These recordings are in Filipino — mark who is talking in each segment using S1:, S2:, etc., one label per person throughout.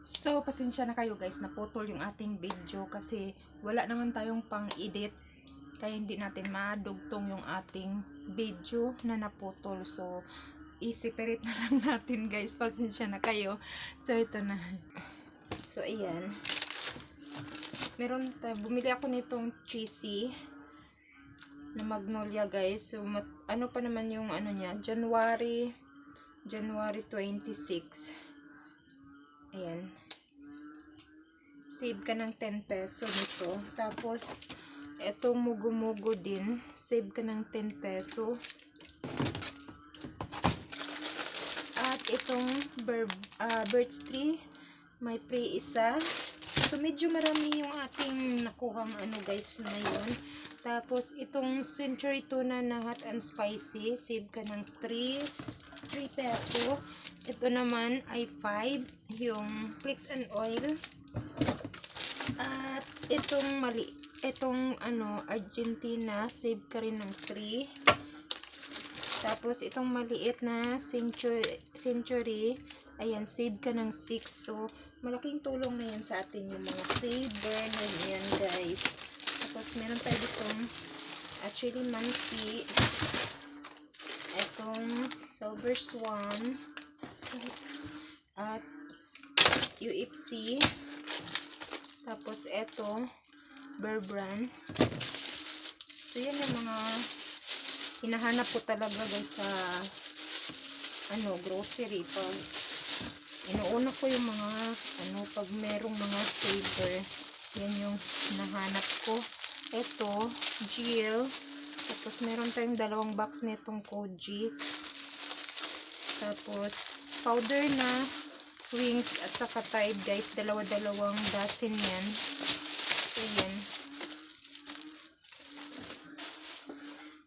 S1: So, pasensya na kayo guys, naputol yung ating video kasi wala naman tayong pang-edit. Kaya hindi natin madugtong yung ating video na naputol. So, i-separate na lang natin guys. Pasensya na kayo. So, ito na. So, ayan. Bumili ako nitong cheesy na Magnolia guys. So, ano pa naman yung ano niya? January 26. Ayan. Save ka ng 10 peso nito. Tapos, etong mugo-mugo din. Save ka ng 10 peso. At itong birch tree. May free isa. So, medyo marami yung ating nakuhang ano guys na yun. Tapos, itong century tuna na hot and spicy. Save ka ng 3 peso. Ito naman ay 5. Yung flakes and oil. At itong Argentina, save ka rin ng 3. Tapos itong maliit na century, ayan, save ka ng 6. So, malaking tulong na yan sa atin yung mga saver na yan guys. Tapos meron tayo ditong chili mansi, itong silver swan, at UFC. Tapos, eto, Bear Brand. So, yan yung mga hinahanap ko talaga guys sa grocery. Pag inuuna ko yung mga, pag merong mga saver, yan yung hinahanap ko. Eto, Jill. Tapos, meron tayong 2 box nitong Kojic. Tapos, powder na wings at saka Tide guys, 2 dozen yan. So yan.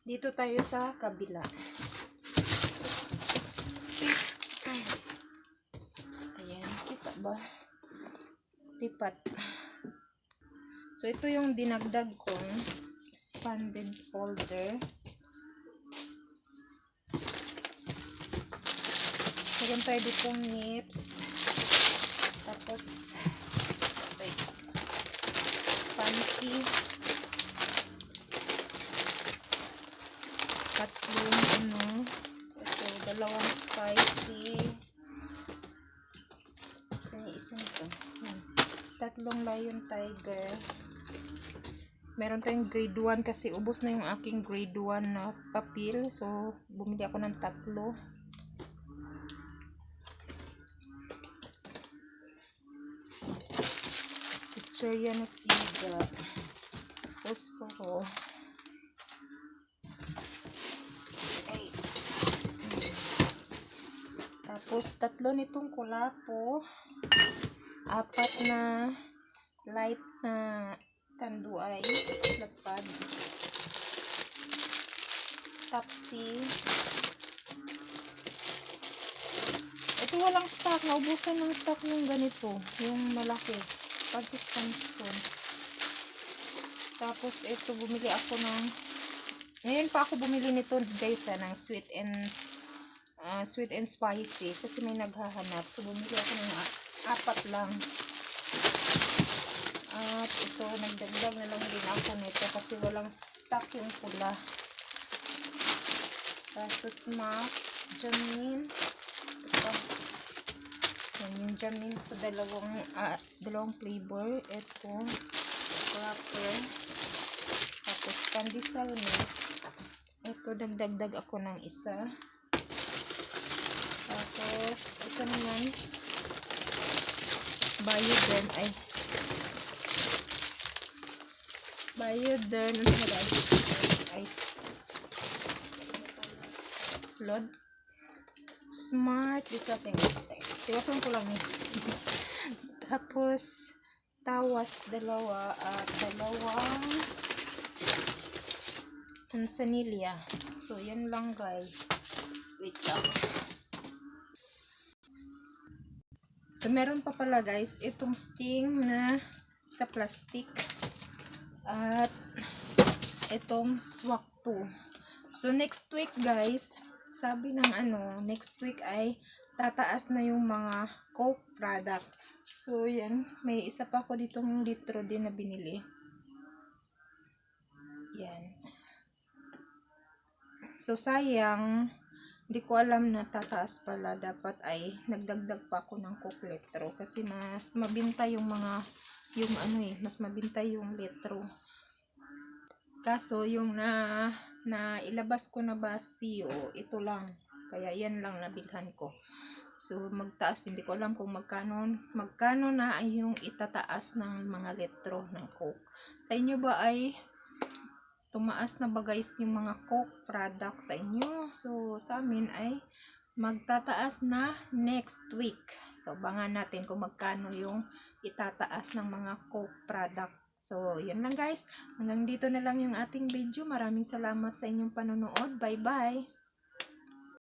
S1: Dito tayo sa kabila. Ayan, kita ba? Pipat. So ito yung dinagdag kong expanded folder. Meron tayo ditong nips. Tapos, panty. Tatlong, ito, 2 spicy. Isa nito. 3 Lion Tiger. Meron tayong grade 1 kasi ubos na yung aking grade 1 na papel. So, bumili ako ng 3. Sitsurya na siga. Pusko ko. Okay. Tapos, 3 nitong kulapo. 4 na light na tanduay. Lapad. Tapsi. Ito walang stock. Naubusan ng stock yung ganito. Yung malaki. Pancit canton. Tapos ito bumili ako ng ngayon pa ako bumili nito guys ng sweet and spicy kasi may naghahanap. So bumili ako ng 4 lang. At ito nagdagdag na lang din ako nito kasi walang stock yung pula. Tapos Max Jamin. Yung jamin ko 2 flavor. Ito wrapper. Tapos pandesal milk. Ito dagdag ako ng isa. Tapos ito naman Bioderm Lord Smart Disasing. Tiwasan ko lang Tapos tawas 2 at 2 Manzanilla. So yan lang guys. Wait lang. So meron pa pala guys itong sting na sa plastic at itong swak 2. So next week guys, sabi ng next week ay tataas na yung mga Coke product. So, yan. May isa pa ako ditong litro din na binili. Yan. So, sayang. Hindi ko alam na tataas pala. Dapat ay nagdagdag pa ako ng coke litro. Kasi mas mabinta yung mga, yung ano eh, mas mabinta yung litro. Kaso, yung na ilabas ko na basiyo, ito lang. Kaya yan lang nabilhan ko. So, magtaas. Hindi ko alam kung magkano na ay yung itataas ng mga litro ng coke. Sa inyo ba ay tumaas na ba guys yung mga coke product sa inyo? So, sa amin ay magtataas na next week. So, abangan natin kung magkano yung itataas ng mga coke product. So, yun lang guys. Hanggang dito na lang yung ating video. Maraming salamat sa inyong panonood. Bye-bye!